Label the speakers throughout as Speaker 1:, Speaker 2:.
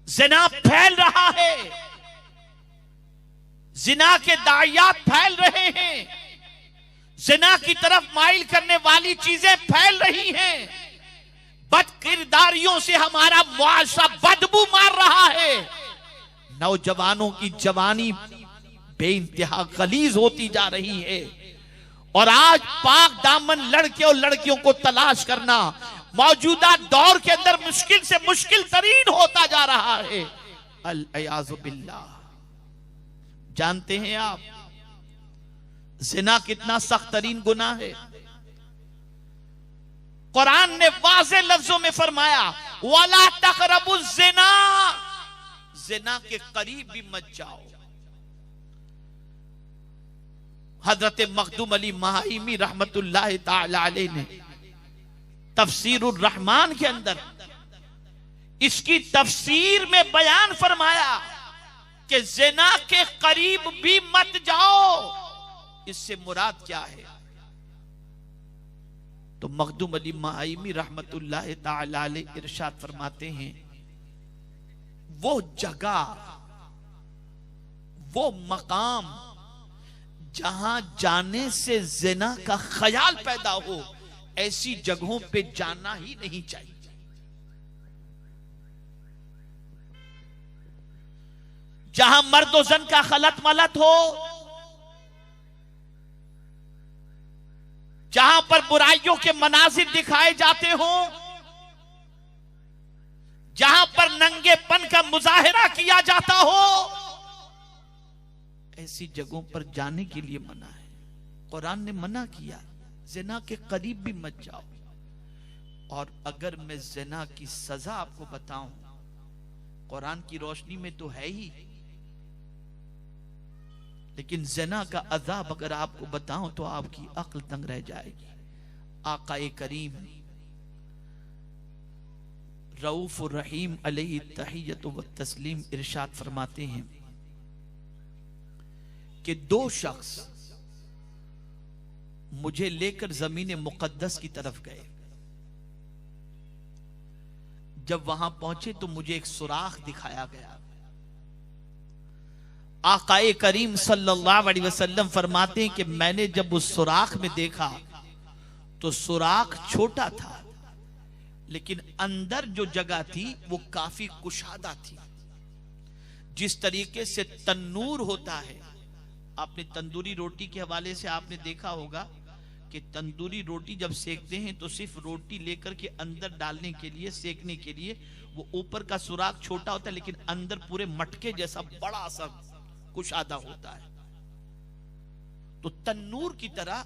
Speaker 1: जिना फैल रहा है, जिना के दायात फैल रहे हैं, जिना की तरफ माइल करने वाली चीजें फैल रही हैं, बदकिरदारियों से हमारा मुआशरा बदबू मार रहा है, नौजवानों की जवानी बेइंतहा गलीज होती जा रही है। और आज पाक दामन लड़के और लड़कियों को तलाश करना मौजूदा दौर के अंदर मुश्किल से मुश्किल तरीन होता जा रहा है। अल-अयाज़ु बिल्लाह। जानते हैं आप ज़िना कितना सख्त तरीन गुनाह है? कुरान ने वाज़े लफ्जों में फरमाया वला तक़रबु ज़िना, ज़िना के करीब भी मत जाओ। हजरत मखदूम अली महाइमी रहमतुल्लाह ताला अलैह ने तफसीरुर रहमान के अंदर इसकी तफसीर में बयान फरमाया कि ज़िना के करीब भी मत जाओ। इससे मुराद क्या है? तो मखदूम अली महाइमी रहमतुल्लाह ताला अलैह इरशाद फरमाते हैं वो जगह, वो मकाम जहां जाने से ज़िना का ख्याल पैदा हो, ऐसी जगहों पे जाना ही नहीं चाहिए। जहां मर्द और जन का खलत मलत हो, जहां पर बुराइयों के मनाजिर दिखाए जाते हो, जहां पर नंगेपन का मुजाहिरा किया जाता हो, ऐसी जगहों पर जाने के लिए मना है। कुरान ने मना किया ज़िना के करीब भी मत जाओ। और अगर मैं ज़िना की सजा आपको बताऊं, कुरान की रोशनी में तो है ही, लेकिन ज़िना का अज़ाब अगर आपको बताऊं तो आपकी अक्ल तंग रह जाएगी। आकाए करीम रऊफ़ुर रहीम अलैहि तहियतु व तस्लीम इरशाद फरमाते हैं कि दो शख्स मुझे लेकर ज़मीन मुक़द्दस की तरफ गए। जब वहां पहुंचे तो मुझे एक सुराख दिखाया गया। आकाए करीम सल्लल्लाहु अलैहि वसल्लम फरमाते हैं कि मैंने जब उस सुराख में देखा तो सुराख छोटा था, लेकिन अंदर जो जगह थी वो काफी कुशादा थी। जिस तरीके से तन्नूर होता है, आपने तंदूरी रोटी के हवाले से आपने देखा होगा कि तंदूरी रोटी जब सेकते हैं तो सिर्फ रोटी लेकर के अंदर डालने के लिए, सेकने के लिए वो ऊपर का सुराख छोटा होता है, लेकिन अंदर पूरे मटके जैसा बड़ा सा कुशादा होता है। तो तन्नूर की तरह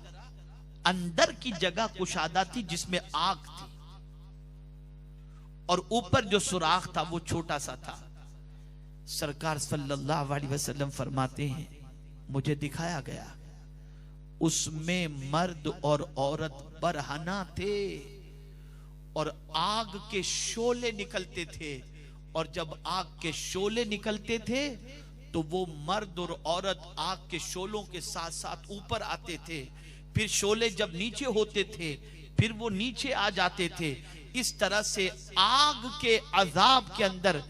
Speaker 1: अंदर की जगह कुशादा थी जिसमें आग थी, और ऊपर जो सुराख था वो छोटा सा था। सरकार सल्लल्लाहु अलैहि वसल्लम फरमाते हैं मुझे दिखाया गया उसमें मर्द और औरत बरहना थे और आग के शोले निकलते थे, और जब आग के शोले निकलते थे तो वो मर्द और औरत आग के शोलों के साथ साथ ऊपर आते थे, फिर शोले जब नीचे होते थे फिर वो नीचे आ जाते थे। इस तरह से आग के अजाब के अंदर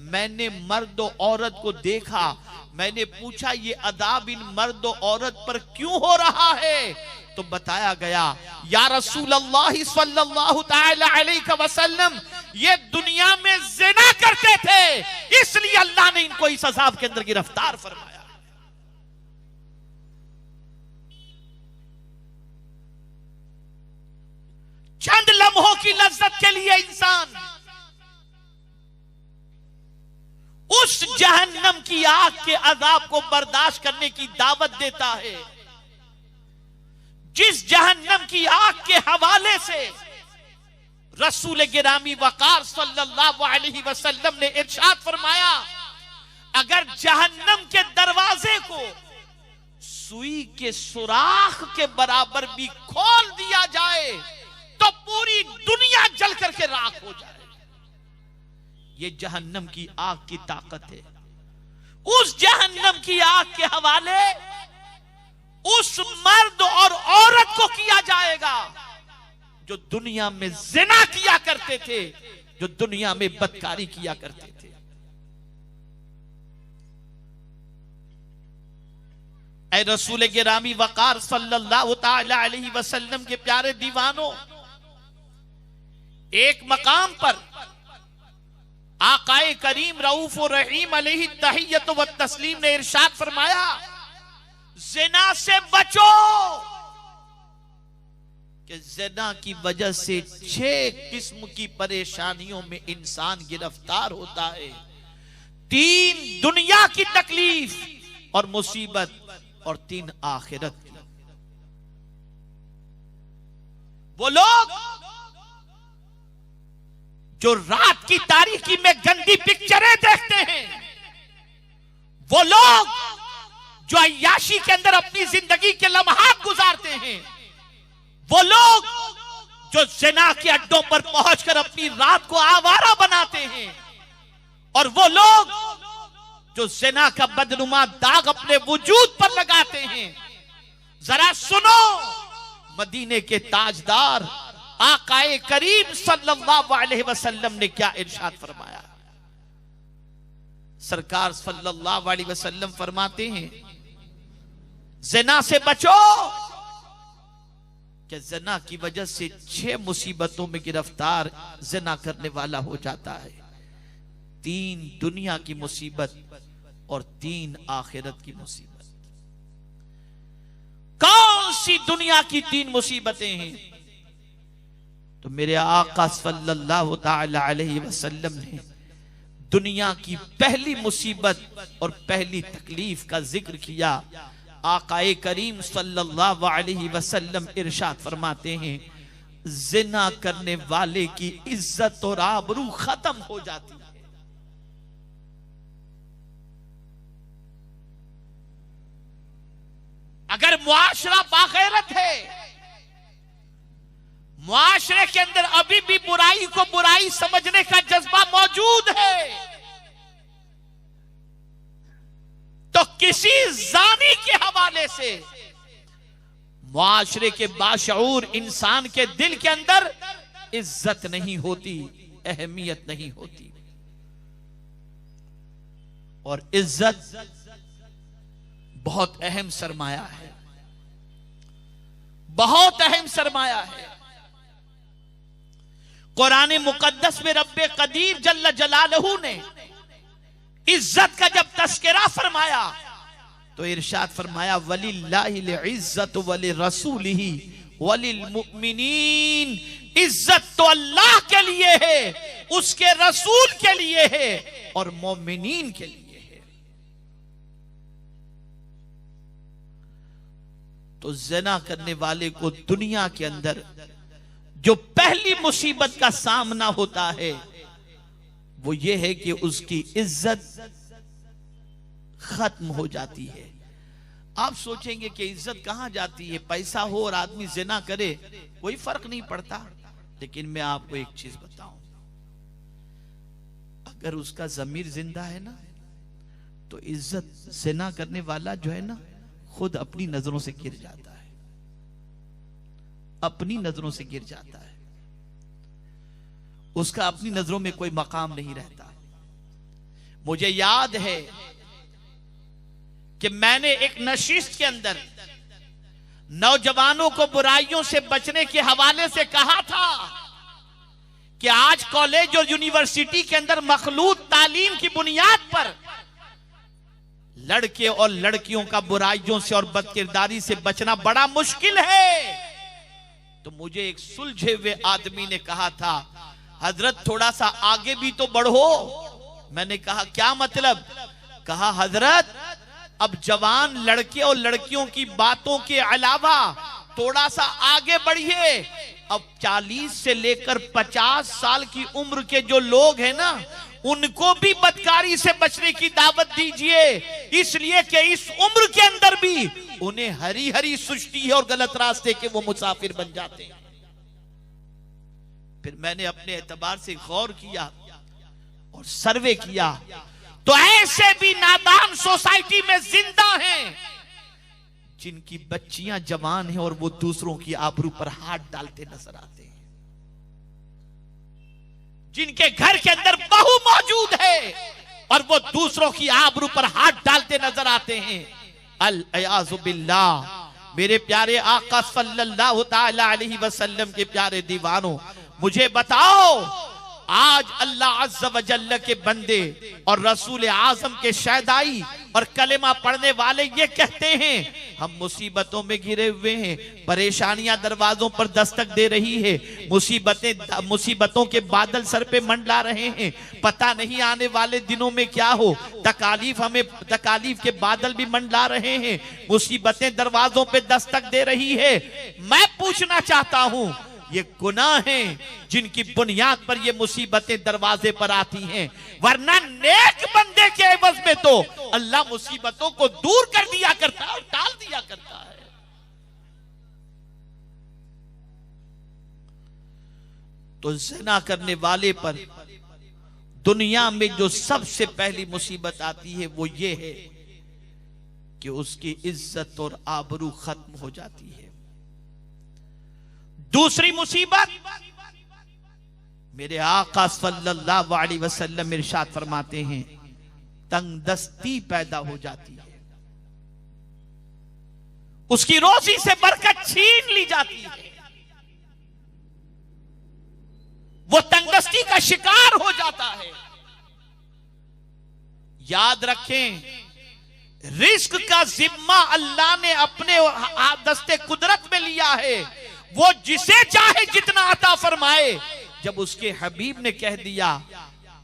Speaker 1: मैंने मर्द और औरत को देखा। मैंने पूछा ये अजाब इन मर्द और औरत पर क्यों हो रहा है? तो बताया गया या रसूल अल्लाह सल्लल्लाहु ताला अलैहि वसल्लम, ये दुनिया में ज़िना करते थे, इसलिए अल्लाह ने इनको इस अजाब के अंदर गिरफ्तार फरमाया। चंद लम्हों की लज्जत के लिए इंसान उस जहन्नम की आग के अजाब को बर्दाश्त करने की दावत देता है, जिस जहन्नम की आग के हवाले से रसूल गिरामी वकार सल्लल्लाहु अलैहि वसल्लम ने इरशाद फरमाया अगर जहन्नम के दरवाजे को सुई के सुराख के बराबर भी खोल दिया जाए तो पूरी दुनिया जल करके राख हो जाए। ये जहन्नम की आग की ताकत है। उस जहन्नम की आग के हवाले उस मर्द और औरत को किया जाएगा जो दुनिया में जिना किया करते थे, जो दुनिया में बदकारी किया करते थे। ऐ रसूल गिरामी वकार सल्लल्लाहु ताला अलैहि वसल्लम के प्यारे दीवानों, एक मकाम पर आकाए करीम रऊफ और रहीम अलैहि तहियत व तस्लीम ने इरशाद फरमाया, ज़िना से बचो, कि ज़िना की वजह से 6 किस्म की परेशानियों में इंसान गिरफ्तार होता है। 3 दुनिया की तकलीफ और मुसीबत और 3 आखिरत की। वो लोग जो रात की तारीकी में गंदी पिक्चरें देखते हैं, वो लोग जो अय्याशी के अंदर अपनी जिंदगी के लम्हात गुजारते हैं, वो लोग जो ज़िना के अड्डों पर पहुंचकर अपनी रात को आवारा बनाते हैं, और वो लोग जो ज़िना का बदनुमा दाग अपने वजूद पर लगाते हैं। जरा सुनो, मदीने के ताजदार आकाए करीम सल्लल्लाहु अलैहि वसल्लम ने क्या इरशाद फरमाया। सरकार सल्लल्लाहु अलैहि वसल्लम फरमाते हैं, ज़िना से बचो, कि ज़िना की वजह से 6 मुसीबतों में गिरफ्तार ज़िना करने वाला हो जाता है। 3 दुनिया की मुसीबत और 3 आखिरत की मुसीबत। कौन सी दुनिया की 3 मुसीबतें हैं? तो मेरे आका सल्लल्लाहु ताला अलैहि वसल्लम ने दुनिया की पहली मुसीबत और पहली तकलीफ का जिक्र किया। आकाए करीम सल्लल्लाहु अलैहि वसल्लम इरशाद फरमाते हैं, ज़िना करने वाले की इज्जत और आबरू खत्म हो जाती है। अगर मुआशरा बागैरत है, मुआशरे के अंदर अभी भी बुराई को बुराई समझने का जज्बा मौजूद है, तो किसी जानी के हवाले से मुआशरे के बाशऊर इंसान के दिल के अंदर इज्जत नहीं होती, अहमियत नहीं होती। और इज्जत बहुत अहम सरमाया है, बहुत अहम सरमाया है। कुरान मुकद्दस में रब्बे कदीर जल्ल जलालहू ने इज्जत का जब तस्करा फरमाया तो इरशाद फरमाया, वलिल्लाहिल इज्जतु वलिरसूलिही वलिल मुमिनीन। इज्जत तो अल्लाह के लिए है, उसके रसूल के लिए है और मोमिनीन के लिए है। तो ज़िना करने वाले को दुनिया के अंदर जो पहली मुसीबत का सामना होता है वो ये है कि उसकी इज्जत खत्म हो जाती है। आप सोचेंगे कि इज्जत कहां जाती है? पैसा हो और आदमी ज़िना करे कोई फर्क नहीं पड़ता। लेकिन मैं आपको एक चीज बताऊं, अगर उसका ज़मीर जिंदा है ना तो इज्जत ज़िना करने वाला जो है ना खुद अपनी नजरों से गिर जाता है, अपनी नजरों से गिर जाता है। उसका अपनी नजरों में कोई मकाम नहीं रहता। मुझे याद है कि मैंने एक नशिस्त के अंदर नौजवानों को बुराइयों से बचने के हवाले से कहा था कि आज कॉलेज और यूनिवर्सिटी के अंदर मखलूत तालीम की बुनियाद पर लड़के और लड़कियों का बुराइयों से और बदकिरदारी से बचना बड़ा मुश्किल है। तो मुझे एक सुलझे हुए आदमी ने कहा था, हजरत थोड़ा सा आगे भी तो बढ़ो। मैंने कहा क्या मतलब? कहा हजरत अब जवान लड़के और लड़कियों की बातों के अलावा थोड़ा सा आगे बढ़िए। अब 40 से लेकर 50 साल की उम्र के जो लोग हैं ना उनको भी बदकारी से बचने की दावत दीजिए, इसलिए कि इस उम्र के अंदर भी उन्हें हरी हरी सुस्ती है और गलत रास्ते के वो मुसाफिर बन जाते हैं। फिर मैंने अपने एतबार से गौर किया और सर्वे किया तो ऐसे भी नादान सोसाइटी में जिंदा हैं जिनकी बच्चियां जवान हैं और वो दूसरों की आबरू पर हाथ डालते नजर आते हैं, जिनके घर के अंदर बहू मौजूद है और वो दूसरों की आबरू पर हाथ डालते नजर आते हैं। अल अयाज़ु बिल्लाह। मेरे प्यारे आका सल्लल्लाहु ताला अलैहि वसल्लम के प्यारे दीवानों, मुझे बताओ, आज अल्लाह अज़्ज़ व जल्ल के बंदे और रसूल आज़म के शहदाई और कलेमा पढ़ने वाले ये कहते हैं हम मुसीबतों में घिरे हुए हैं, परेशानियां दरवाजों पर दस्तक दे रही है, मुसीबतों के बादल सर पे मंडला रहे हैं, पता नहीं आने वाले दिनों में क्या हो, तकालीफ के बादल भी मंडला रहे हैं, मुसीबतें दरवाजों पे दस्तक दे रही है। मैं पूछना चाहता हूं, ये गुनाह हैं जिनकी बुनियाद पर ये मुसीबतें दरवाजे पर आती हैं, वरना नेक बंदे के एवज में तो अल्लाह मुसीबतों को दूर कर दिया करता है और टाल दिया करता है। तो ज़िना करने वाले पर दुनिया में जो सबसे पहली मुसीबत आती है वो ये है कि उसकी इज्जत और आबरू खत्म हो जाती है। दूसरी मुसीबत, मेरे आका सल्लल्लाहु अलैहि वसल्लम इरशाद फरमाते हैं, तंगदस्ती पैदा हो जाती है, उसकी रोजी से बरकत छीन ली जाती है, वो तंगदस्ती का शिकार हो जाता है। याद रखें, रिस्क का जिम्मा अल्लाह ने अपने दस्ते कुदरत में लिया है, वो जिसे चाहे जितना अता फरमाए। जब उसके हबीब ने कह दिया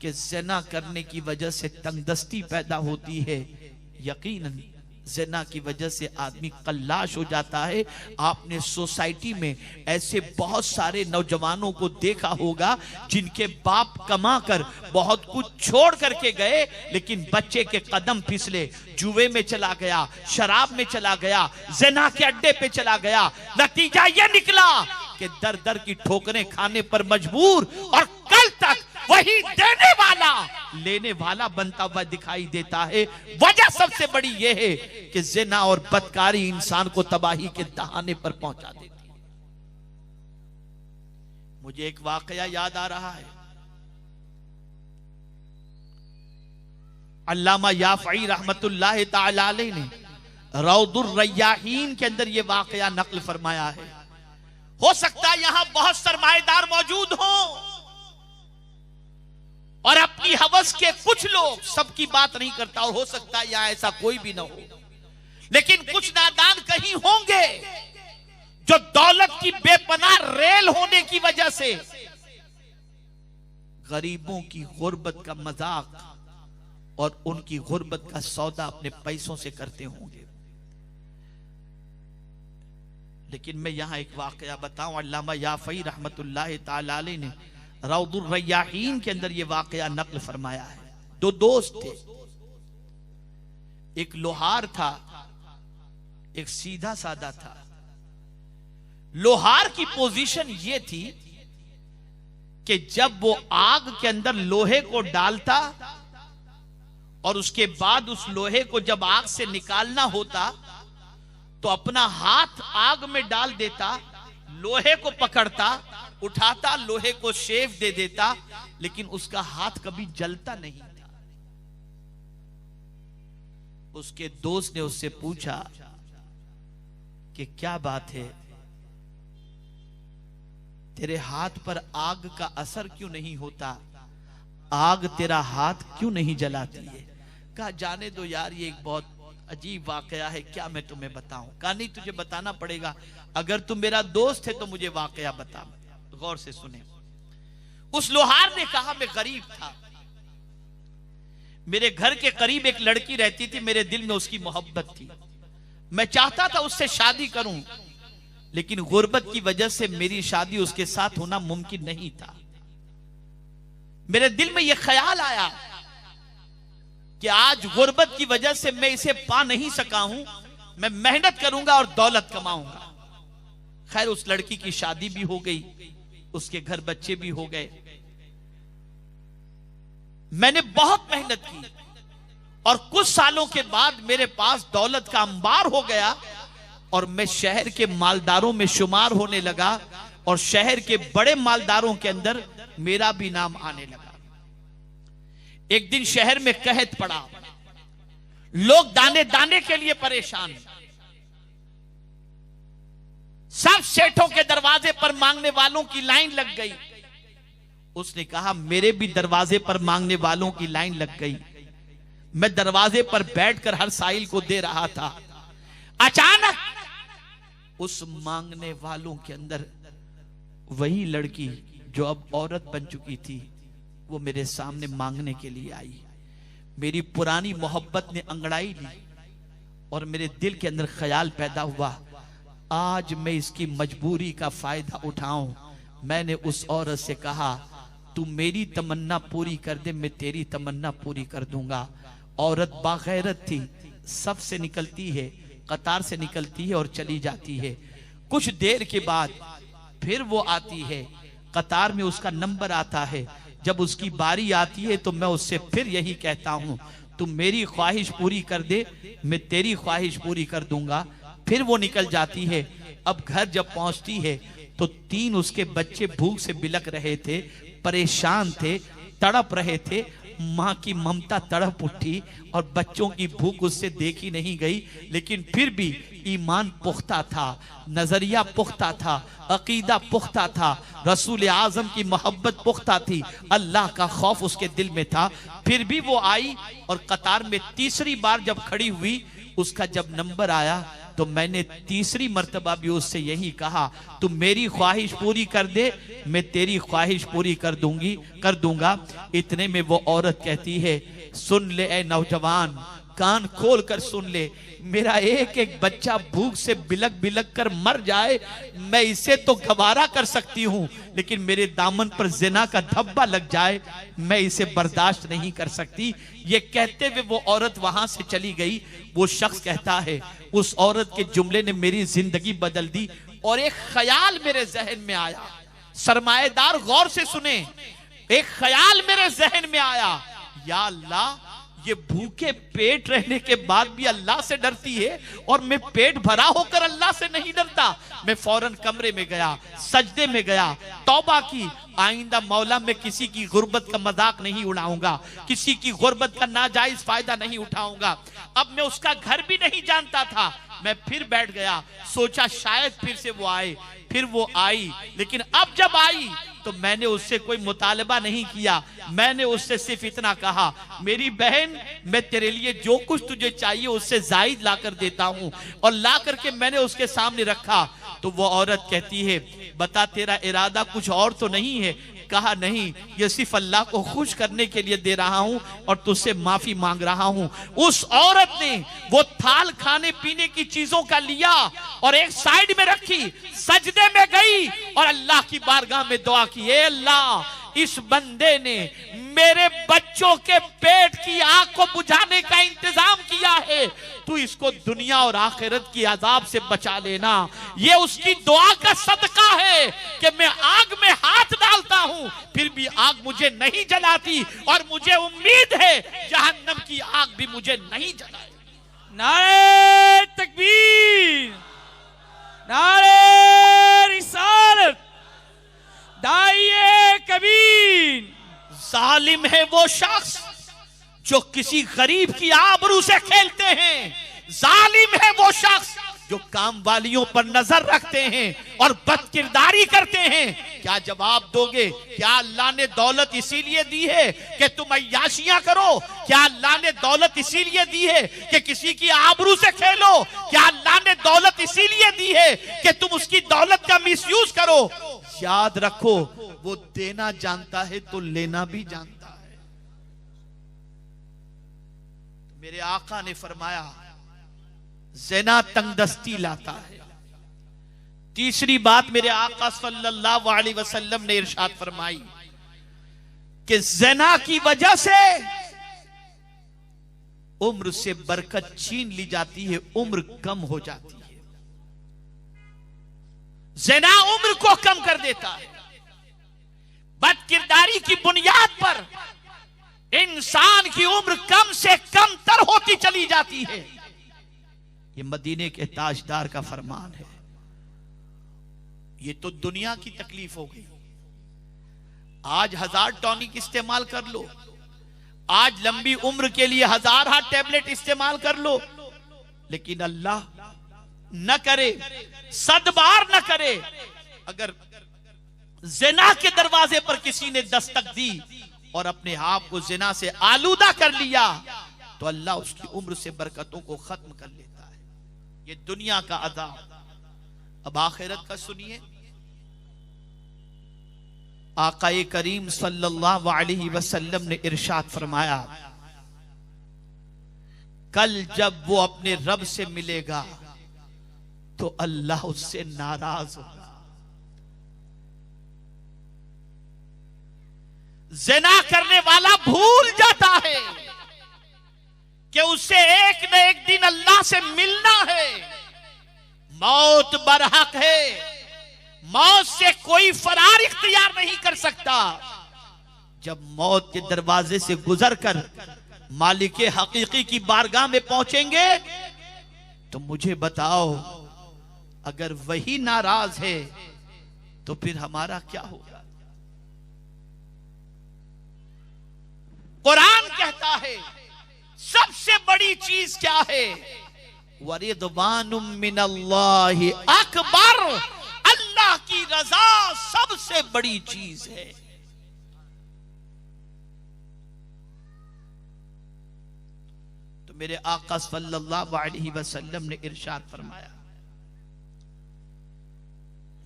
Speaker 1: कि ज़िना करने की वजह से तंगदस्ती पैदा होती है, यकीनन ज़िना की वजह से आदमी कल्लाश हो जाता है। आपने सोसाइटी में ऐसे बहुत सारे नौजवानों को देखा होगा जिनके बाप कमा कर बहुत कुछ छोड़ करके गए, लेकिन बच्चे के कदम फिसले, जुए में चला गया, शराब में चला गया, ज़िना के अड्डे पे चला गया। नतीजा यह निकला कि दर दर की ठोकरें खाने पर मजबूर, और कल तक वही देने वाला लेने वाला बनता हुआ दिखाई देता है। वजह सबसे बड़ी यह है कि ज़िना और बदकारी इंसान को तबाही के दहाने पर पहुंचा देती है। मुझे एक वाकया याद आ रहा है, अल्लामा याफ़ई रहमतुल्लाह ताला अलैह ने रौदुर रय्याहीन के अंदर यह वाकया नकल फरमाया है। हो सकता है यहां बहुत सरमाएदार मौजूद हों और अपनी हवस के कुछ लोग, सबकी बात नहीं करता, और हो सकता है यहां ऐसा कोई भी ना हो, लेकिन कुछ नादान कहीं होंगे जो दौलत की बेपनाह रेल होने की वजह से गरीबों की गुर्बत का मजाक और उनकी गुर्बत का सौदा अपने पैसों से करते होंगे। लेकिन मैं यहां एक वाकया बताऊं, अल्लामा याफ़ई रहमतुल्लाह ताला अलैह ने रौदुर रय्याहीन के अंदर यह वाकया नकल फरमाया है। दो दोस्त थे, एक लोहार था, एक सीधा सादा था। लोहार की पोजीशन यह थी कि जब वो आग के अंदर लोहे को डालता और उसके बाद उस लोहे को जब आग से निकालना होता तो अपना हाथ आग में डाल देता, लोहे को पकड़ता, उठाता, लोहे को शेव दे देता, लेकिन उसका हाथ कभी जलता नहीं था। उसके दोस्त ने उससे पूछा कि क्या बात है, तेरे हाथ पर आग का असर क्यों नहीं होता, आग तेरा हाथ क्यों नहीं जलाती है? कहा जाने दो यार, ये एक बहुत अजीब वाकया है, क्या मैं तुम्हें बताऊं? कहा नहीं, तुझे बताना पड़ेगा, अगर तुम मेरा दोस्त है तो मुझे वाकया बता। गौर से सुने। उस लोहार ने कहा मैं गरीब था, मेरे घर के करीब एक लड़की रहती थी, मेरे दिल में उसकी मोहब्बत थी, मैं चाहता था उससे शादी करूं, लेकिन गुर्बत की वजह से मेरी शादी उसके साथ होना मुमकिन नहीं था। मेरे दिल में यह ख्याल आया कि आज गुर्बत की वजह से मैं इसे पा नहीं सका हूं, मैं मेहनत करूंगा और दौलत कमाऊंगा। खैर उस लड़की की शादी भी हो गई, उसके घर बच्चे भी हो गए। मैंने बहुत मेहनत की और कुछ सालों के बाद मेरे पास दौलत का अंबार हो गया और मैं शहर के मालदारों में शुमार होने लगा और शहर के बड़े मालदारों के अंदर मेरा भी नाम आने लगा। एक दिन शहर में कहत पड़ा, लोग दाने दाने के लिए परेशान हैं। सब सेठों के दरवाजे पर मांगने वालों की लाइन लग गई। उसने कहा मेरे भी दरवाजे पर मांगने वालों की लाइन लग गई। मैं दरवाजे पर बैठकर हर साइल को दे रहा था। अचानक उस मांगने वालों के अंदर वही लड़की जो अब औरत बन चुकी थी, वो मेरे सामने मांगने के लिए आई। मेरी पुरानी मोहब्बत ने अंगड़ाई ली और मेरे दिल के अंदर ख्याल पैदा हुआ, आज मैं इसकी मजबूरी का फायदा उठाऊं। मैंने उस औरत से कहा तू मेरी तमन्ना पूरी कर दे, मैं तेरी तमन्ना पूरी कर दूंगा। औरत बागैरत थी, सब से निकलती है, कतार से निकलती है और चली जाती है। कुछ देर के बाद फिर वो आती है, कतार में उसका नंबर आता है। जब उसकी बारी आती है तो मैं उससे फिर यही कहता हूं, तू मेरी ख्वाहिश पूरी कर दे, मैं तेरी ख्वाहिश पूरी कर दूंगा। फिर वो निकल जाती है। अब घर जब पहुंचती है तो 3 उसके बच्चे भूख से बिलक रहे थे, परेशान थे, तड़प रहे थे। मां की ममता तड़प उठी और बच्चों की भूख उससे देखी नहीं गई, लेकिन फिर भी ईमान पुख्ता था, नजरिया पुख्ता था, अकीदा पुख्ता था, रसूल आजम की मोहब्बत पुख्ता थी, अल्लाह का खौफ उसके दिल में था। फिर भी वो आई और कतार में तीसरी बार जब खड़ी हुई, उसका जब नंबर आया तो मैंने तीसरी मर्तबा भी उससे यही कहा, तू मेरी ख्वाहिश पूरी कर दे, मैं तेरी ख्वाहिश पूरी कर दूंगा। इतने में वो औरत कहती है, सुन ले ए नौजवान, कान खोल कर सुन ले, मेरा एक एक बच्चा भूख से बिलक बिलक कर मर जाए, मैं इसे तो गवारा कर सकती हूँ, लेकिन मेरे दामन पर जिना का धब्बा लग जाए, मैं इसे बर्दाश्त नहीं कर सकती। ये कहते हुए वो औरत वहां से चली गई। वो शख्स कहता है, उस औरत के जुमले ने मेरी जिंदगी बदल दी और एक ख्याल मेरे जहन में आया। सरमाएदार गौर से सुने, एक ख्याल मेरे जहन में आया, या अल्लाह, ये भूखे पेट रहने के बाद भी अल्लाह से डरती है और मैं पेट भरा होकर अल्लाह से नहीं डरता। मैं फौरन कमरे में गया, सजदे में गया, तौबा की, आइंदा मौला मैं किसी की गुर्बत का मजाक नहीं उड़ाऊंगा, किसी की गुर्बत का नाजायज फायदा नहीं उठाऊंगा। अब मैं उसका घर भी नहीं जानता था। मैं फिर बैठ गया, सोचा शायद फिर से वो आए। फिर वो आई, लेकिन अब जब आई तो मैंने उससे कोई मुतालबा नहीं किया। मैंने उससे सिर्फ इतना कहा, मेरी बहन, मैं तेरे लिए जो कुछ तुझे चाहिए उससे जायद ला कर देता हूं। और ला करके मैंने उसके सामने रखा तो वो औरत कहती है, बता तेरा इरादा कुछ और तो नहीं है? कहा नहीं, ये सिर्फ अल्लाह को खुश करने के लिए दे रहा हूं और तुझसे माफी मांग रहा हूं। उस औरत ने वो थाल खाने पीने की चीजों का लिया और एक साइड में रखी, सजदे में गई और अल्लाह की बारगाह में दुआ की, ए अल्लाह, इस बंदे ने मेरे बच्चों के पेट की आग को बुझाने का इंतजाम किया है, तू इसको दुनिया और आखिरत की अजाब से बचा लेना। ये उसकी दुआ का सदका है कि मैं आग में हाथ डालता हूं फिर भी आग मुझे नहीं जलाती और मुझे उम्मीद है जहन्नम की आग भी मुझे नहीं जलाए।
Speaker 2: नारे तकबीर, नारे रिसालत, दाइए कबीर।
Speaker 1: जालिम है वो शख्स जो किसी गरीब की आबरू से खेलते हैं। जालिम है वो शख्स जो काम वालियों पर नजर रखते हैं और बदकिरदारी करते हैं। क्या जवाब दोगे? क्या अल्लाह ने दौलत इसीलिए दी है कि तुम अय्याशियां करो? क्या अल्लाह ने दौलत इसीलिए दी है कि किसी की आबरू से खेलो? क्या अल्लाह ने दौलत इसीलिए दी है कि तुम उसकी दौलत का मिसयूज करो? याद रखो, वो देना जानता है तो लेना भी जानता है। मेरे आका ने फरमाया, ज़िना तंगदस्ती लाता है। तीसरी बात मेरे आका सल्लल्लाहु अलैहि वसल्लम ने इरशाद फरमाई कि ज़िना की वजह से उम्र से बरकत छीन ली जाती है, उम्र कम हो जाती है। ज़िना उम्र को कम कर देता है। बदकिरदारी की बुनियाद पर इंसान की उम्र कम से कम तर होती चली जाती है। ये मदीने के ताजदार का फरमान है। ये तो दुनिया की तकलीफ हो गई। आज 1000 टॉनिक इस्तेमाल कर लो, आज लंबी उम्र के लिए 1000 टैबलेट इस्तेमाल कर लो, लेकिन अल्लाह न करे, 100 बार न करे, अगर जिना के दरवाजे पर किसी ने दस्तक दी और अपने आप को जिना से आलूदा कर लिया, तो अल्लाह उसकी उम्र से बरकतों को खत्म कर लेता है। ये दुनिया का अज़ाब। अब आखिरत का सुनिए। आकाए करीम सल्लल्लाहु अलैहि वसल्लम ने इरशाद फरमाया, कल जब वो अपने रब से मिलेगा तो अल्लाह उससे नाराज होगा। ज़िना करने वाला भूल जाता है कि उसे एक न एक दिन अल्लाह से मिलना है। मौत बरहक है, मौत से कोई फरार इख्तियार नहीं कर सकता। जब मौत के दरवाजे से गुजरकर मालिके हकीकी की बारगाह में पहुंचेंगे तो मुझे बताओ, अगर वही नाराज है तो फिर हमारा क्या होगा? कुरान कहता है सबसे बड़ी चीज क्या है? वरिदवानुम मिनल्लाहि अकबर, अल्लाह की रजा सबसे बड़ी चीज है। तो मेरे आका सल्लल्लाहु अलैहि वसल्लम ने इरशाद फरमाया,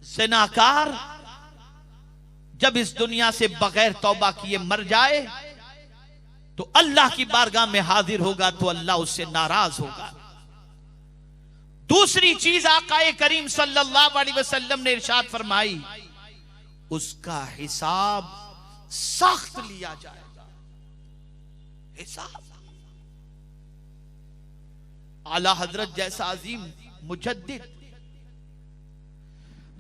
Speaker 1: ज़िनाकार जब इस दुनिया से बगैर तौबा किए मर जाए तो अल्लाह की बारगाह में हाजिर होगा तो अल्लाह उससे नाराज होगा। दूसरी चीज आकाए करीम सल्लल्लाहु अलैहि वसल्लम ने इरशाद फरमाई, उसका हिसाब सख्त लिया जाएगा। हिसाब आला हजरत जैसा अजीम मुजद्दिद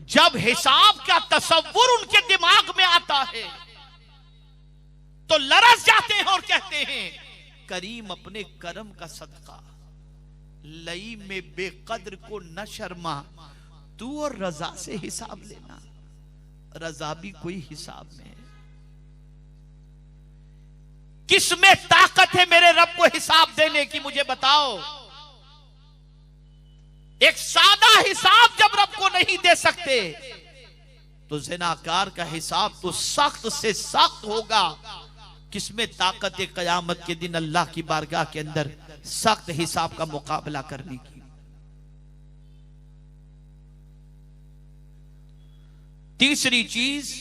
Speaker 1: जब हिसाब का तसव्वुर उनके दिमाग में आता है तो लरस जाते हैं और कहते हैं, करीम अपने करम का सदका लई में बेकद्र को न शर्मा, तू और रजा से हिसाब लेना। रजा भी कोई हिसाब में है। किसमें ताकत है मेरे रब को हिसाब देने की, मुझे बताओ। एक सादा हिसाब जब रब को नहीं दे सकते तो ज़िनाकार का हिसाब तो सख्त से सख्त होगा। किसमें ताकत है कयामत के दिन अल्लाह की बारगाह के अंदर सख्त हिसाब का मुकाबला करने की? तीसरी चीज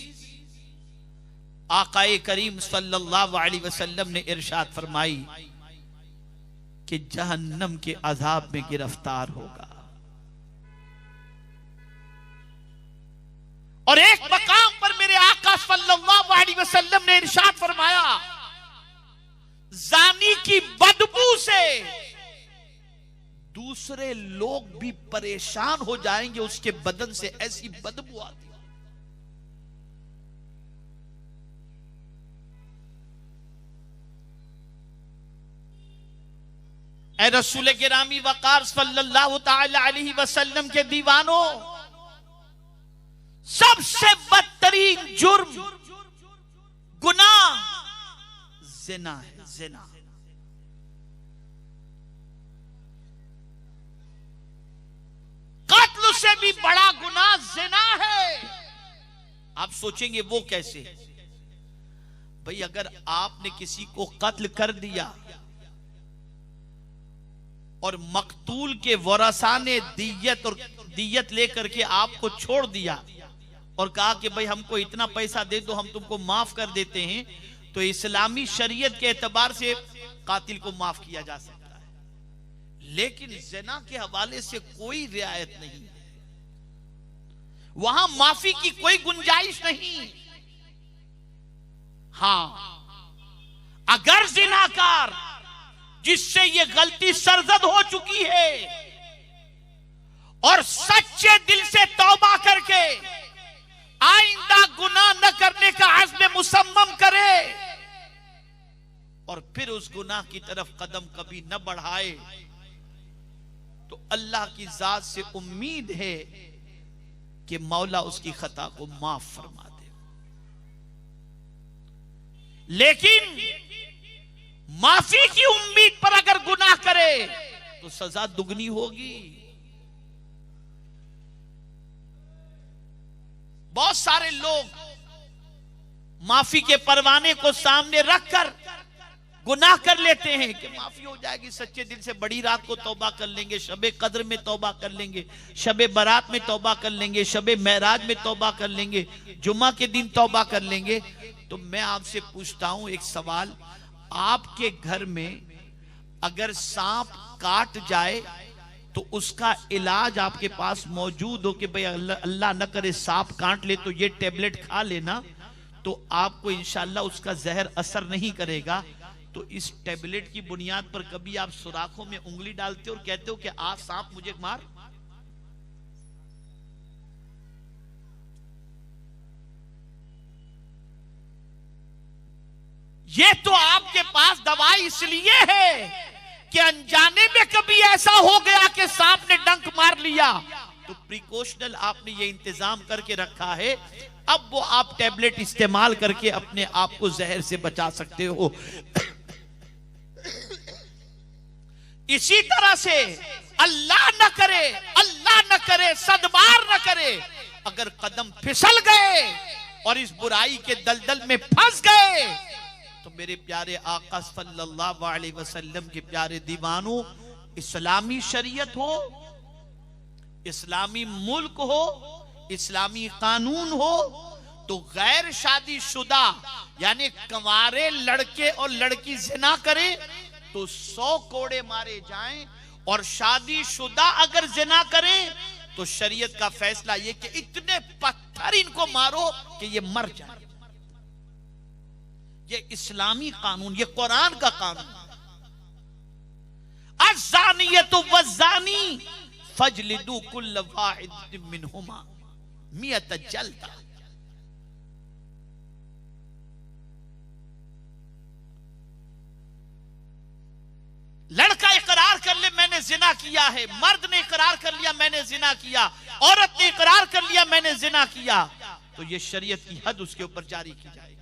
Speaker 1: आकाए करीम सल्लल्लाहु अलैहि वसल्लम ने इरशाद फरमाई कि जहन्नम के अजाब में गिरफ्तार होगा। और एक मकाम पर मेरे आका सल्लल्लाहु अलैहि वसल्लम ने इरशाद फरमाया, जानी की बदबू से दूसरे लोग भी परेशान हो जाएंगे, उसके बदन से ऐसी बदबू आती है। ऐ रसूल गिरामी वक़ार सल्लल्लाहु तआला अलैहि वसल्लम के दीवानों, सबसे बदतरीन जुर्म गुनाह ज़िना है। ज़िना कत्ल से भी बड़ा गुनाह ज़िना है। आप सोचेंगे वो कैसे? भाई अगर आपने किसी को कत्ल कर दिया और मकतूल के वरसा ने दियत लेकर के आपको छोड़ दिया और कहा कि भाई हमको इतना पैसा दे दो, हम तुमको माफ कर देते हैं, तो इस्लामी शरीयत के एतबार से कातिल को माफ किया जा सकता है। लेकिन ज़िना के हवाले से कोई रियायत नहीं है, वहां माफी की कोई गुंजाइश नहीं। हां, अगर ज़िनाकार जिससे ये गलती सरजद हो चुकी है और सच्चे दिल से तौबा करके आइंदा गुनाह न करने का अज़्म मुसम्मम करे और फिर उस गुनाह की तरफ कदम कभी न बढ़ाए, तो अल्लाह की जात से उम्मीद है कि मौला उसकी खता को माफ फरमा दे। लेकिन माफी की उम्मीद पर अगर गुनाह करे तो सजा दुगनी होगी। बहुत सारे लोग माफी के परवाने को सामने रखकर गुनाह कर लेते हैं कि माफी हो जाएगी, सच्चे दिल से बड़ी रात को तौबा कर लेंगे, शबे कद्र में तौबा कर लेंगे, शबे बारात में तौबा कर लेंगे, शबे महराज में तौबा कर लेंगे, जुम्मा के दिन तौबा कर लेंगे। तो मैं आपसे पूछता हूं एक सवाल, आपके घर में अगर सांप काट जाए तो उसका इलाज आपके पास मौजूद हो कि भाई अल्लाह न करे सांप काट ले तो ये टेबलेट खा लेना, तो आपको इंशाल्लाह उसका जहर असर नहीं करेगा। तो इस टेबलेट की बुनियाद पर कभी आप सुराखों में उंगली डालते हो और कहते हो कि आज सांप मुझे मार? ये तो आपके पास दवाई इसलिए है कि अनजाने में कभी ऐसा हो गया कि सांप ने डंक मार लिया, तो प्रिकॉशनल आपने ये इंतजाम करके रखा है। अब वो आप टेबलेट इस्तेमाल करके अपने आप को जहर से बचा सकते हो। इसी तरह से अल्लाह न करे, सदबार न करे, अगर कदम फिसल गए और इस बुराई के दलदल में फंस गए तो मेरे प्यारे आका सल्लल्लाहु अलैहि वसल्लम के प्यारे दीवानों, इस्लामी शरीयत हो, इस्लामी मुल्क हो, इस्लामी कानून हो, तो गैर शादीशुदा यानी कंवारे लड़के और लड़की जिना करे तो 100 कोड़े मारे जाएं, और शादीशुदा अगर जिना करें तो शरीयत का फैसला यह कि इतने पत्थर इनको मारो कि ये मर जाए। ये इस्लामी कानून, ये कुरान का कानून। अज़्ज़ानियतु वज़्ज़ानी फजलिदू कुल्ल वाहिद मिनहुमा मियत जल्दा। लड़का इकरार कर ले मैंने जिना किया है, मर्द ने इकरार कर लिया मैंने जिना किया, औरत ने इकरार कर लिया मैंने जिना किया, तो ये शरीयत की हद उसके ऊपर जारी की जाएगी।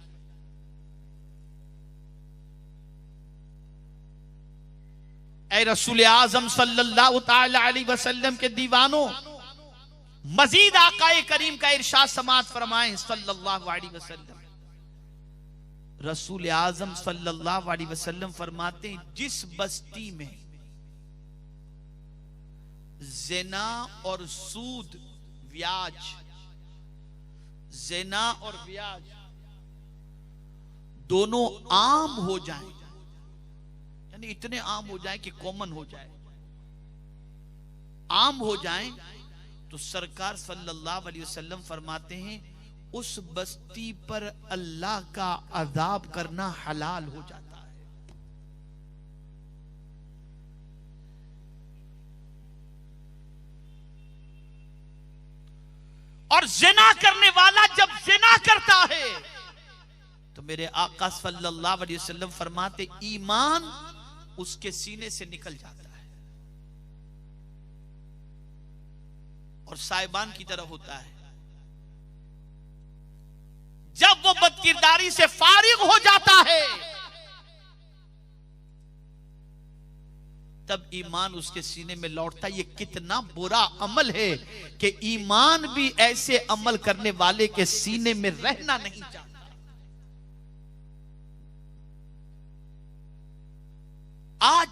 Speaker 1: ऐ रसूल आजम सल्लल्लाहु ताला अलैहि वसल्लम के दीवानों, मजीद आकाए करीम का इरशाद समाअत फरमाएं सल्लल्लाहु अलैहि वसल्लम। रसूल आजम सल्लल्लाहु अलैहि वसल्लम फरमाते हैं, जिस बस्ती में ज़िना और सूद ब्याज, ज़िना और ब्याज दोनों आम हो जाएं, यानी इतने आम हो जाएं कि कॉमन हो जाए, आम हो जाएं, तो सरकार सल्लल्लाहु अलैहि वसल्लम फरमाते हैं उस बस्ती पर अल्लाह का अज़ाब करना हलाल हो जाता है। और जिना करने वाला जब जिना करता है तो मेरे आका सल्लल्लाहु अलैहि वसल्लम फरमाते ईमान उसके सीने से निकल जाता है और साइबान की तरह होता है। जब वो बदकिरदारी से फारिग हो जाता है तब ईमान उसके सीने में लौटता है। ये कितना बुरा अमल है कि ईमान भी ऐसे अमल करने वाले के सीने में रहना नहीं चाहता। आज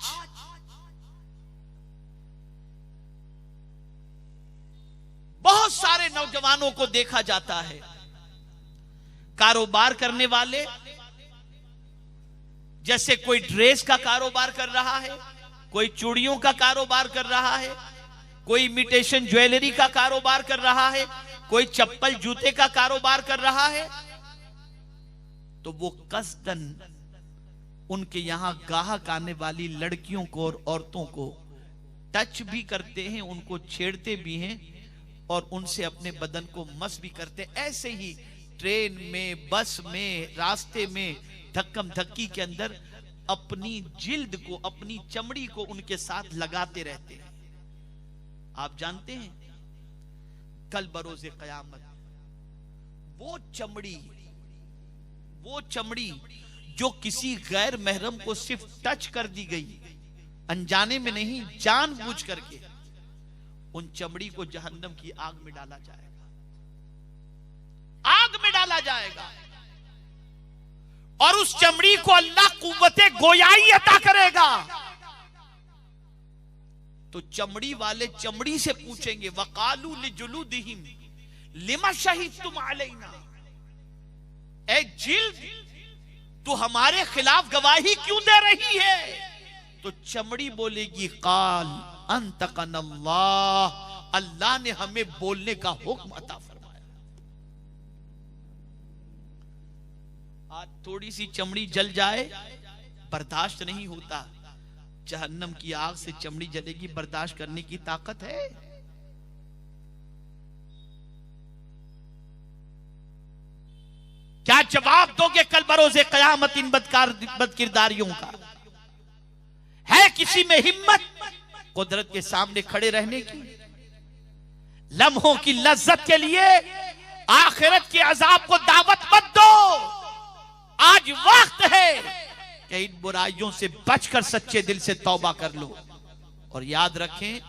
Speaker 1: बहुत सारे नौजवानों को देखा जाता है, कारोबार करने वाले, जैसे कोई ड्रेस का कारोबार कर रहा है, कोई चूड़ियों का कारोबार कर रहा है, कोई इमिटेशन ज्वेलरी का कारोबार कर रहा है, कोई चप्पल जूते का कारोबार कर रहा है, तो वो कसदन उनके यहां गाहक आने वाली लड़कियों को और औरतों को टच भी करते हैं, उनको छेड़ते भी हैं और उनसे अपने बदन को मस भी करते हैं। ऐसे ही ट्रेन में, बस में, रास्ते में, धक्कम धक्की के अंदर अपनी जिल्द को, अपनी चमड़ी को उनके साथ लगाते रहते हैं। आप जानते हैं कल बरोज़े क़यामत वो चमड़ी जो किसी गैर महरम को सिर्फ टच कर दी गई, अनजाने में नहीं, जानबूझ करके, उन चमड़ी को जहन्नम की आग में डाला जाएगा, आग में डाला जाएगा। और उस चमड़ी को अल्लाह कुव्वते गोयाई अता करेगा। तो चमड़ी वाले चमड़ी से पूछेंगे, वकालू लिजुलूदिहिम लिमा शहीदतुम अलैना, ए जिल्द तू हमारे खिलाफ गवाही क्यों दे रही है? तो चमड़ी बोलेगी, काल अंतकनल्लाह, अल्लाह ने हमें बोलने का हुक्म अता फरमाया। आज थोड़ी सी चमड़ी जल जाए बर्दाश्त नहीं होता, जहन्नम की आग से चमड़ी जलेगी, बर्दाश्त करने की ताकत है? क्या जवाब दोगे कल बरोज़े क़यामत इन बदकिरदारियों का? है किसी में हिम्मत कुदरत के सामने खड़े रहने की? लम्हों की लज्जत के लिए आखिरत के अजाब को दावत मत दो। आज वक्त है कि इन बुराइयों से बचकर सच्चे दिल से तौबा कर लो। और याद रखें,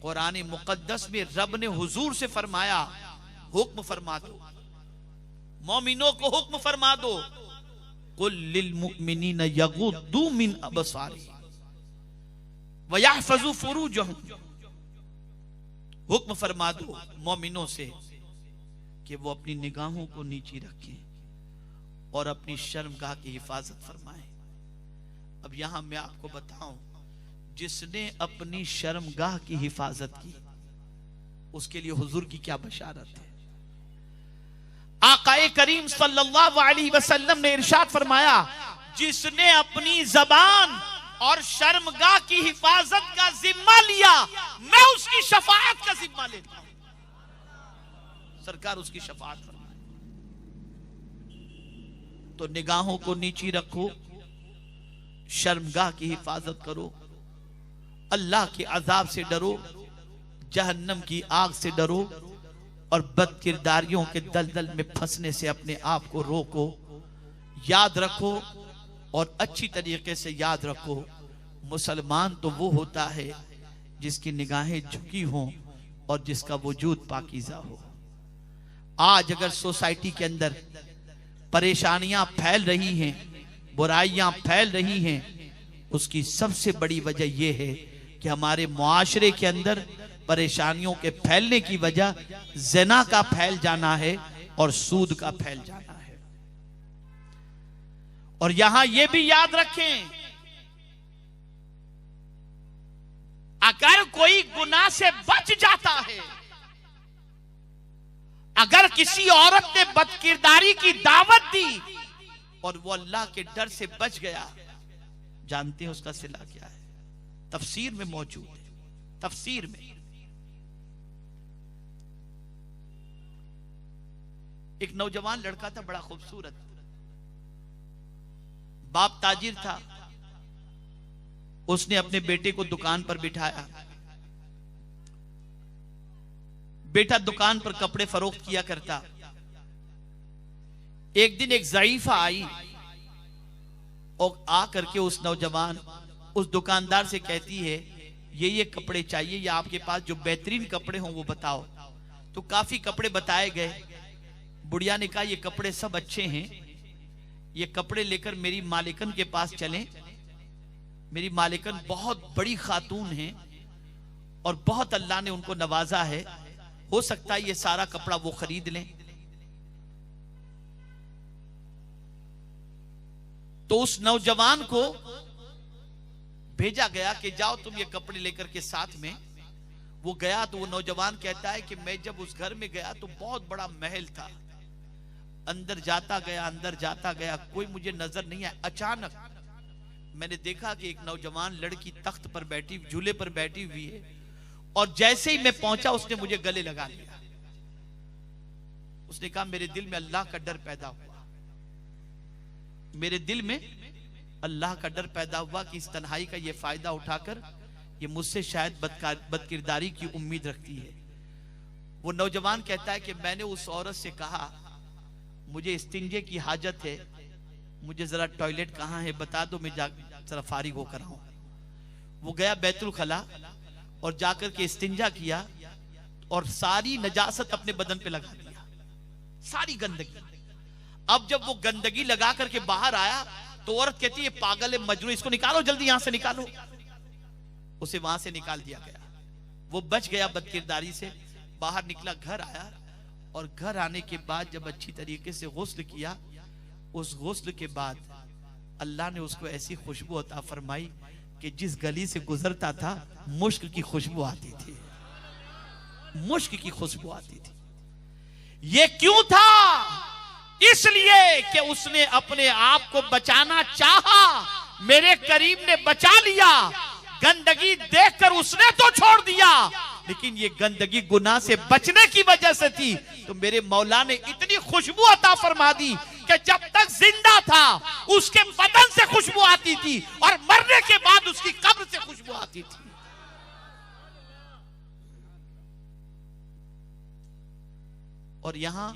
Speaker 1: कुरान मुकद्दस में रब ने हुजूर से फरमाया, हुक्म फरमा दो, मोमिनों को हुक्म फरमा दो, कुल लिल मुमिनीन यगुद्दू मिन अबसारिहिम व यहफज़ू फुरूजहुम, हुक्म फरमा दो मोमिनों से कि वो अपनी निगाहों को नीची रखें और अपनी शर्मगाह की हिफाजत फरमाएं। अब यहां मैं आपको बताऊं, जिसने अपनी शर्मगाह की हिफाजत की उसके लिए हुजूर की क्या बशारत है। आकाए करीम सल्लल्लाहु अलैहि वसल्लम ने इरशाद फरमाया, जिसने अपनी जबान और शर्मगाह की हिफाजत का जिम्मा लिया, मैं उसकी शफाअत का जिम्मा लेता हूं। सरकार उसकी शफाअत फरमाए। तो निगाहों को नीची रखो, शर्मगाह की हिफाजत करो, अल्लाह के अजाब से डरो, जहन्नम की आग से डरो और बदकिरदारियों के दलदल में फंसने से अपने आप को रोको। याद रखो और अच्छी तरीके से याद रखो, मुसलमान तो वो होता है जिसकी निगाहें झुकी हों और जिसका वजूद पाकीज़ा हो। आज अगर सोसाइटी के अंदर परेशानियां फैल रही हैं, बुराइयां फैल रही हैं, उसकी सबसे बड़ी वजह यह है कि हमारे मुआशरे के अंदर परेशानियों के फैलने की वजह ज़िना का फैल जाना है और सूद का फैल जाना है। और यहां यह भी याद रखें, अगर कोई गुनाह से बच जाता है, अगर किसी औरत ने बदकिरदारी की दावत दी और वो अल्लाह के डर से बच गया, जानते हैं उसका सिला क्या है? तफसीर में मौजूद है। तफसीर में एक नौजवान लड़का था, बड़ा खूबसूरत, बाप ताजिर था। उसने अपने बेटे को दुकान पर बिठाया। बेटा दुकान पर कपड़े फरोख्त किया करता। एक दिन एक ज़ईफा आई और आ करके उस नौजवान, उस दुकानदार से कहती है, ये कपड़े चाहिए या आपके पास जो बेहतरीन कपड़े हों वो बताओ। तो काफी कपड़े बताए गए। बुढ़िया ने कहा, ये कपड़े सब अच्छे हैं, ये कपड़े लेकर मेरी मालिकन के पास चलें। मेरी मालिकन बहुत बड़ी खातून हैं और बहुत अल्लाह ने उनको नवाजा है, हो सकता है ये सारा कपड़ा वो खरीद लें। तो उस नौजवान को भेजा गया कि जाओ तुम ये कपड़े लेकर के साथ में। वो गया तो वो नौजवान कहता है कि मैं जब उस घर में गया तो बहुत बड़ा महल था, अंदर जाता गया, कोई मुझे नजर नहीं आया। अचानक मैंने देखा कि एक नौजवान लड़की तख्त पर बैठी, झूले पर बैठी हुई है, और जैसे ही मैं पहुंचा उसने मुझे गले लगा लिया। उसने कहा, मेरे दिल में अल्लाह का डर पैदा हुआ, मेरे दिल में अल्लाह का डर पैदा हुआ कि इस तन्हाई का ये फायदा उठाकर ये मुझसे शायद बदकिरदारी की उम्मीद रखती है। वो नौजवान कहता है कि मैंने उस औरत से कहा, मुझे इस्तिंजे की हाजत है, मुझे जरा टॉयलेट कहाँ है बता दो, मैं जा जरा फारिग होकर आऊं। वो गया बैतुल खला और जाकर के इस्तिंजा किया और सारी नजासत अपने बदन पे लगा दिया, सारी गंदगी। अब जब वो गंदगी लगा करके बाहर आया तो औरत कहती है पागल है, मजनून, इसको निकालो जल्दी, यहां से निकालो। उसे वहां से निकाल दिया गया, वो बच गया बदकिरदारी से। बाहर निकला, घर आया और घर आने के बाद जब अच्छी तरीके से गुस्ल किया, उस गुस्ल के बाद अल्लाह ने उसको ऐसी खुशबू अता फरमाई कि जिस गली से गुजरता था मुश्क की खुशबू आती थी, मुश्क की खुशबू आती थी। ये क्यों था? इसलिए कि उसने अपने आप को बचाना चाहा, मेरे करीम ने बचा लिया। गंदगी देखकर उसने तो छोड़ दिया, लेकिन ये गंदगी गुनाह से बचने की वजह से थी। तो मेरे मौला ने इतनी खुशबू अता फरमा दी कि जब तक जिंदा था उसके बदन से खुशबू आती थी और मरने के बाद उसकी कब्र से खुशबू आती थी। और यहां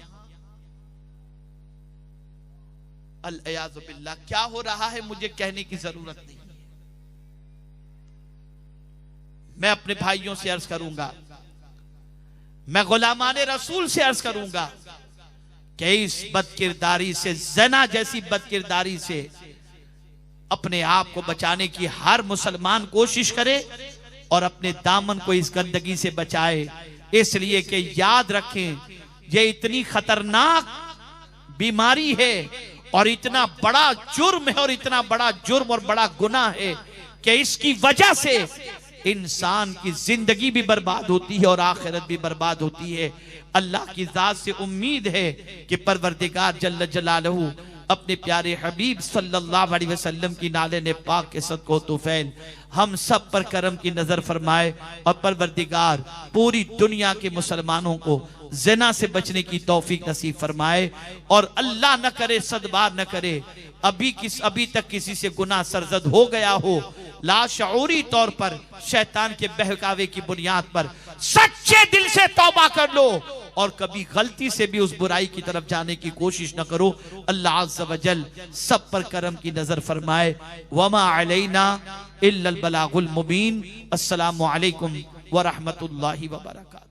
Speaker 1: अल-इयाज़ु बिल्लाह क्या हो रहा है मुझे कहने की जरूरत नहीं। मैं अपने भाइयों से अर्ज करूंगा, मैं गुलामाने रसूल से अर्ज करूंगा कि इस बदकिरदारी से, ज़ना जैसी बदकिरदारी से अपने आप को बचाने की हर मुसलमान कोशिश करे और अपने दामन को इस गंदगी से बचाए। इसलिए कि याद रखें ये इतनी खतरनाक बीमारी है और इतना बड़ा जुर्म है और इतना बड़ा जुर्म और बड़ा गुनाह है कि इसकी वजह से इंसान की जिंदगी भी बर्बाद होती है और आखिरत भी बर्बाद होती है। अल्लाह की जात से उम्मीद है कि परवरदिगार जल्ल जलालहू अपने प्यारे हबीब सल्लल्लाहु अलैहि वसल्लम की नाले ने पाक के सदको तुफैल हम सब पर करम की नजर फरमाए और परवरदिगार पूरी दुनिया के मुसलमानों को ज़िना से बचने की तौफीक नसीब फरमाए। और अल्लाह न करे, सदबार न करे, अभी तक किसी से गुनाह सरजद हो गया हो, लाशऊरी तौर पर शैतान के बहकावे की बुनियाद पर सच्चे दिल से तौबा कर लो और कभी गलती से भी उस बुराई की तरफ जाने की कोशिश न करो। अल्लाह अज़्ज़ व जल सब पर करम की नजर फरमाए। वमा अलैना इल्लल बलागुल मुबीन। अस्सलामु अलैकुम व रहमतुल्लाहि व बरकातहू।